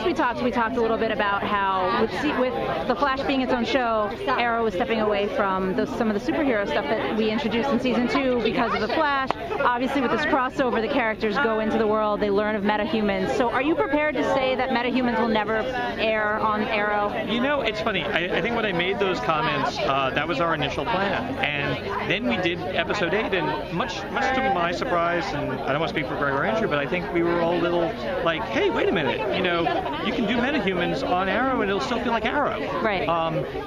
we talked a little bit about how with The Flash being its own show, Arrow was stepping away from some of the superhero stuff that we introduced in season 2 because of The Flash. Obviously, with this crossover, the characters go into the world, they learn of metahumans. So are you prepared to say that metahumans will never air on Arrow? You know, it's funny. I think when I made those comments, that was our initial plan. And then we did episode 8, and much to my surprise, and I don't want to speak for Greg or Andrew, but I think we were all a little like, hey, wait a minute, you know, you can do metahumans on Arrow and it'll still feel like Arrow. Right.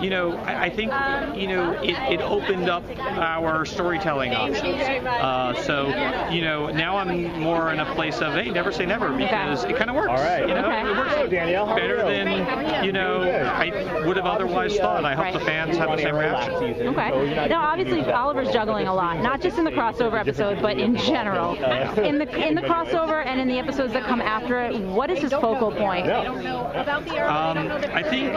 You know, I think, you know, it opened up our storytelling options. So, you know, now I'm more in a place of, hey, never say never, because it kind of works. All right. You know, it works Danielle, better than, you know, I would have otherwise thought. I hope the fans have the same reaction. Okay. Now, obviously, Oliver's juggling a lot, not just in the crossover episode, but in general. In the crossover and in the episodes that come after it, what is his focal point? I think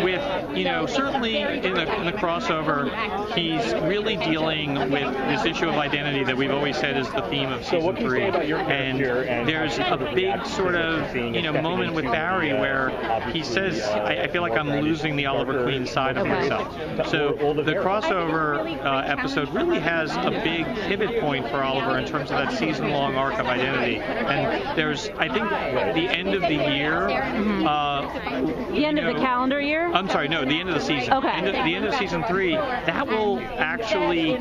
with, you know, certainly in the crossover, he's really dealing with this issue of identity that we've always said is the theme of season 3. And there's a big sort of, you know, moment with Barry where he says, I feel like I'm losing the Oliver Queen side of myself. So the crossover episode really has a big pivot point for Oliver in terms of that season-long arc of identity. And there's, I think, the end of the year. The end of the calendar year? I'm sorry, no, the end of the season. Okay. The end of season 3, that will actually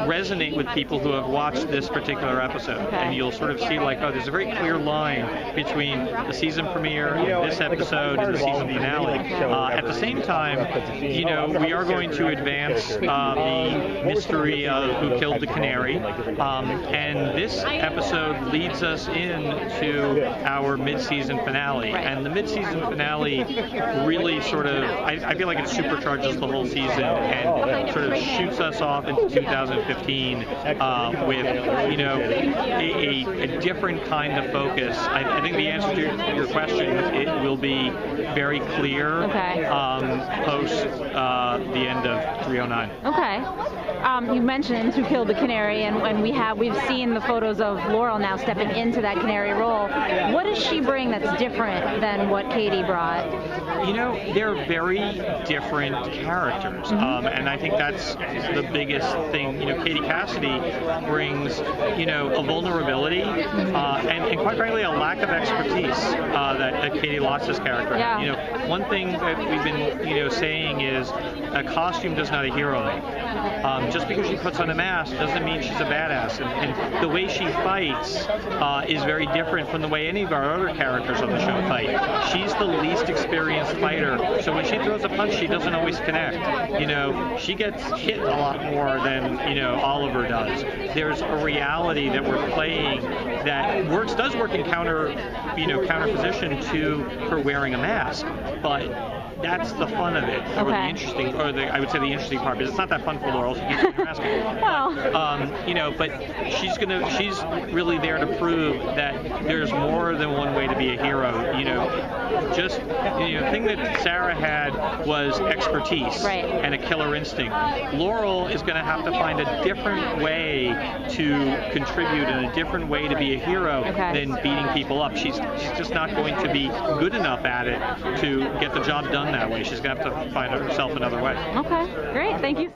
resonate with people who have watched this particular episode. Okay. And you'll sort of see, like, oh, there's a very clear line between the season premiere, this episode, and the season finale. At the same time, you know, we are going to advance the mystery of who killed the canary. And this episode leads us into our mid-season finale. And the mid-season finale really sort of, I feel like it supercharges the whole season and sort of shoots us off into 2015 with, you know, a different kind of focus. I think the answer to your question, it will be very clear post the end of 309. Okay. You mentioned Who Killed the Canary, and we've seen the photos of Laurel now stepping into that canary role. What does she bring that's different than what Katie brought? You know, they're very different characters, and I think that's the biggest thing. You know, Katie Cassidy brings, you know, a vulnerability and quite frankly a lack of expertise that Katie Lotz' character had. You know, one thing that we've been, you know, saying is a costume does not a hero make. Just because she puts on a mask doesn't mean she's a badass, and the way she fights is very different from the way any of our other characters on the show fight. She's the least experienced fighter, so when she throws a punch, she doesn't always connect. You know, she gets hit a lot more than, you know, Oliver does. There's a reality that we're playing that does work in counterposition to her wearing a mask, but that's the fun of it, or the interesting, I would say the interesting part, because it's not that fun for Laurel. She keeps her asking. You know, but she's really there to prove that there's more than one way to be a hero. You know, just, you know, the thing that Sarah had was expertise and a killer instinct. Laurel is going to have to find a different way to contribute and a different way to be a hero than beating people up. She's just not going to be good enough at it to get the job done that way. She's going to have to find herself another way. Okay, great. Thank you.